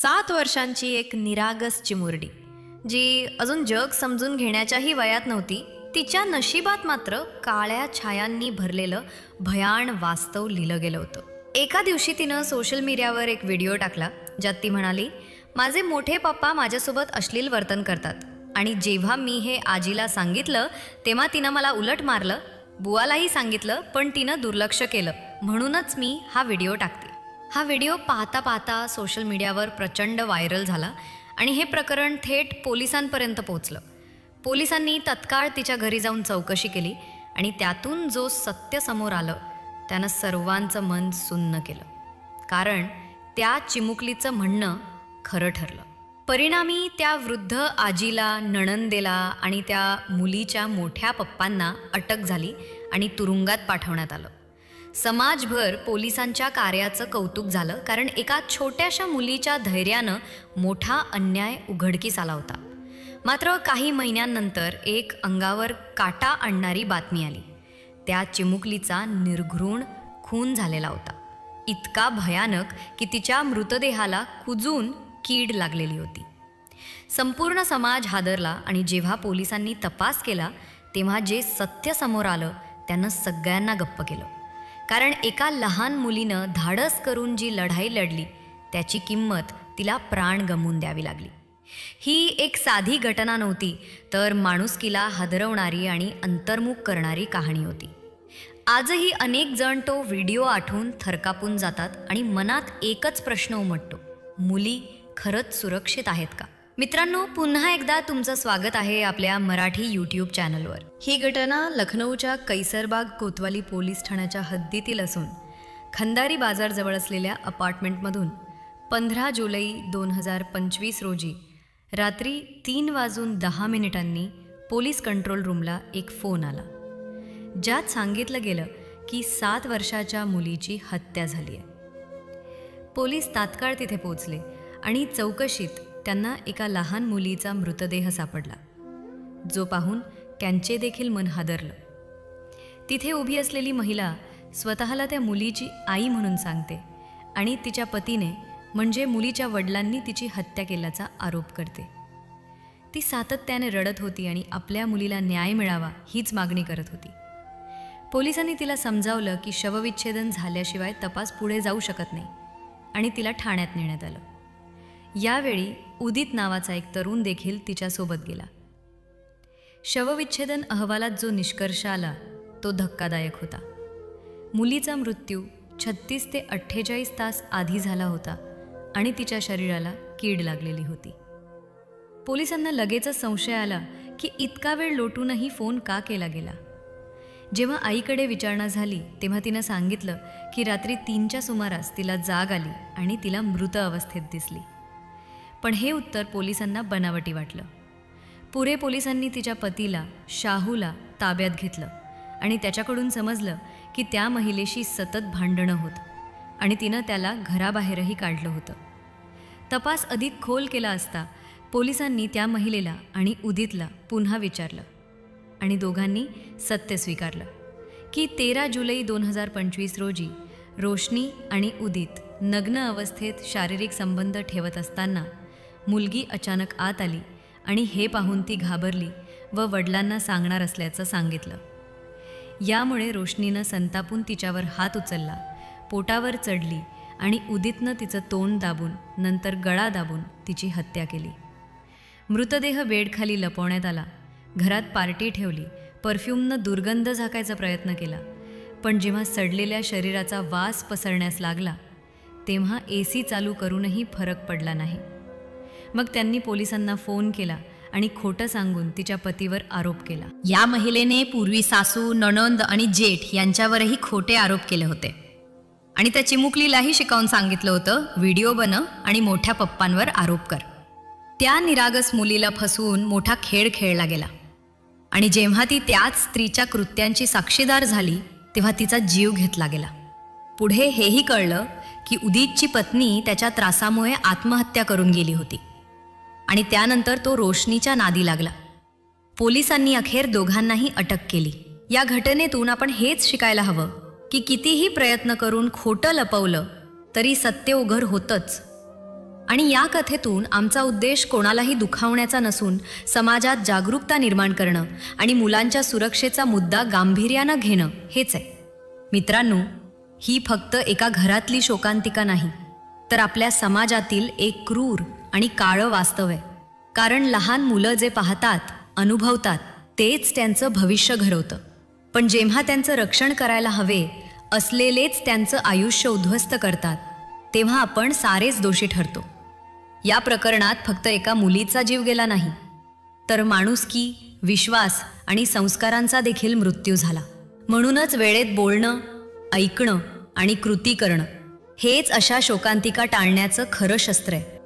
7 वर्षांची एक निरागस चिमुरडी जी अजून जग समजून घेण्याच्याही वयात नव्हती, तिच्या नशिबात मात्र काळ्या छायांनी भरलेलं भयान वास्तव लिहिलं गेलं होतं. एका दिवशी तिनं सोशल मीडियावर एक व्हिडिओ टाकला ज्यात ती म्हणाली, माझे मोठे पप्पा माझ्यासोबत अश्लील वर्तन करतात आणि जेव्हा मी हे आजीला सांगितलं तेव्हा तिनं मला उलट मारलं. बुवालाही सांगितलं पण तिनं दुर्लक्ष केलं, म्हणूनच मी हा व्हिडिओ टाकते. हा व्हिडिओ पाहता पाहता सोशल मीडियावर प्रचंड व्हायरल झाला आणि हे प्रकरण थेट पोलिसांपर्यंत पोहोचलं. पोलिसांनी तत्काळ तिच्या घरी जाऊन चौकशी केली आणि त्यातून जो सत्य समोर आलं त्यानं सर्वांचं मन सुन्न केलं. कारण त्या चिमुकलीचं म्हणणं खरं ठरलं. परिणामी त्या वृद्ध आजीला, नणंदेला आणि त्या मुलीच्या मोठ्या पप्पांना अटक झाली आणि तुरुंगात पाठवण्यात आलं. समाजभर पोलिसांच्या कार्याचं कौतुक झालं, कारण एका छोट्याशा मुलीच्या धैर्यानं मोठा अन्याय उघडकीस आला होता. मात्र काही महिन्यांनंतर एक अंगावर काटा आणणारी बातमी आली. त्या चिमुकलीचा निर्घृण खून झालेला होता. इतका भयानक की तिच्या मृतदेहाला कुजून कीड लागलेली होती. संपूर्ण समाज हादरला आणि जेव्हा पोलिसांनी तपास केला तेव्हा जे सत्य समोर आलं त्यानं सगळ्यांना गप्प केलं. कारण एका लहान मुलीनं धाडस करून जी लढाई लढली त्याची किंमत तिला प्राण गमवून द्यावी लागली. ही एक साधी घटना नव्हती, तर माणुसकीला हादरवणारी आणि अंतर्मुख करणारी कहाणी होती. आजही अनेक जण तो व्हिडिओ आठवून थरकापून जातात आणि मनात एकच प्रश्न उमटतो, मुली खरंच सुरक्षित आहेत का? मित्रांनो, पुन्हा एकदा तुमचं स्वागत आहे आपल्या मराठी यूट्यूब चॅनलवर. ही घटना लखनौच्या कैसरबाग कोतवाली पोलीस ठाण्याच्या हद्दीतील असून खंदारी बाजारजवळ असलेल्या अपार्टमेंटमधून 15 जुलै 2025 रोजी रात्री 3:10 पोलीस कंट्रोल रूमला एक फोन आला, ज्यात सांगितलं गेलं की 7 वर्षाच्या मुलीची हत्या झाली आहे. पोलीस तात्काळ तिथे पोचले आणि चौकशीत त्यांना एका लहान मुलीचा मृतदेह सापडला, जो पाहून त्यांचे देखील मन हादरलं. तिथे उभी असलेली महिला स्वतःला त्या मुलीची आई म्हणून सांगते आणि तिच्या पतीने म्हणजे मुलीच्या वडिलांनी तिची हत्या केल्याचा आरोप करते. ती सातत्याने रडत होती आणि आपल्या मुलीला न्याय मिळावा हीच मागणी करत होती. पोलिसांनी तिला समजावलं की शवविच्छेदन झाल्याशिवाय तपास पुढे जाऊ शकत नाही आणि तिला ठाण्यात नेण्यात आलं. यावेळी उदित नावाचा एक तरुण देखील तिच्यासोबत गेला. शवविच्छेदन अहवालात जो निष्कर्ष आला तो धक्कादायक होता. मुलीचा मृत्यू 36 ते 48 तास आधी झाला होता आणि तिच्या शरीराला कीड लागलेली होती. पोलिसांना लगेचच संशय आला की इतका वेळ लोटूनही फोन का केला गेला. जेव्हा आईकडे विचारणा झाली तेव्हा तिनं सांगितलं की रात्री 3च्या सुमारास तिला जाग आली आणि तिला मृत अवस्थेत दिसली. पण हे उत्तर पोलिसांना बनावटी वाटलं. पुरे पोलिसांनी तिच्या पतीला, शाहूला ताब्यात घेतलं आणि त्याच्याकडून समजलं की त्या महिलेशी सतत भांडणं होत आणि तिनं त्याला घराबाहेरही काढलं होतं. तपास अधिक खोल केला असता पोलिसांनी त्या महिलेला आणि उदितला पुन्हा विचारलं आणि दोघांनी सत्य स्वीकारलं की 13 जुलै 2025 रोजी रोशनी आणि उदित नग्न अवस्थेत शारीरिक संबंध ठेवत असताना मुलगी अचानक आत आली आणि हे पाहून ती घाबरली व वडिलांना सांगणार असल्याचं सांगितलं. यामुळे रोशनीनं संतापून तिच्यावर हात उचलला, पोटावर चढली आणि उदितनं तिचं तोंड दाबून नंतर गळा दाबून तिची हत्या केली. मृतदेह बेडखाली लपवण्यात आला. घरात पार्टी ठेवली, परफ्यूमनं दुर्गंध झाकायचा प्रयत्न केला. पण जेव्हा सडलेल्या शरीराचा वास पसरण्यास लागला तेव्हा AC चालू करूनही फरक पडला नाही. मग त्यांनी पोलिसांना फोन केला आणि खोटं सांगून तिच्या पतीवर आरोप केला. या महिलेने पूर्वी सासू, नणंद आणि जेठ यांच्यावरही खोटे आरोप केले होते आणि त्या चिमुकलीलाही शिकवून सांगितलं होतं, व्हिडिओ बनव आणि मोठ्या पप्पांवर आरोप कर. त्या निरागस मुलीला फसवून मोठा खेळ खेळला गेला आणि जेव्हा ती त्याच स्त्रीच्या कृत्यांची साक्षीदार झाली तेव्हा तिचा जीव घेतला गेला. पुढे हेही कळलं की उदितची पत्नी त्याच्या त्रासामुळे आत्महत्या करून गेली होती आणि त्यानंतर तो रोशनीच्या नादी लागला. पोलिसांनी अखेर दोघांनाही अटक केली. या घटनेतून आपण हेच शिकायला हवं की कितीही प्रयत्न करून खोटं लपवलं तरी सत्य उघड होतंच आणि या कथेतून आमचा उद्देश कोणालाही दुखावण्याचा नसून समाजात जागरूकता निर्माण करणं आणि मुलांच्या सुरक्षेचा मुद्दा गांभीर्यानं घेणं हेच आहे. मित्रांनो, ही फक्त एका घरातली शोकांतिका नाही, तर आपल्या समाजातील एक क्रूर आणि काळं वास्तव आहे. कारण लहान मुलं जे पाहतात, अनुभवतात, तेच त्यांचं भविष्य घडवतं. पण जेव्हा त्यांचं रक्षण करायला हवे असलेलेच त्यांचं आयुष्य उद्ध्वस्त करतात, तेव्हा आपण सारेच दोषी ठरतो. या प्रकरणात फक्त एका मुलीचा जीव गेला नाही, तर माणुसकी, विश्वास आणि संस्कारांचा देखील मृत्यू झाला. म्हणूनच वेळेत बोलणं, ऐकणं आणि कृती करणं हेच अशा शोकांतिका टाळण्याचं खरं शस्त्र आहे.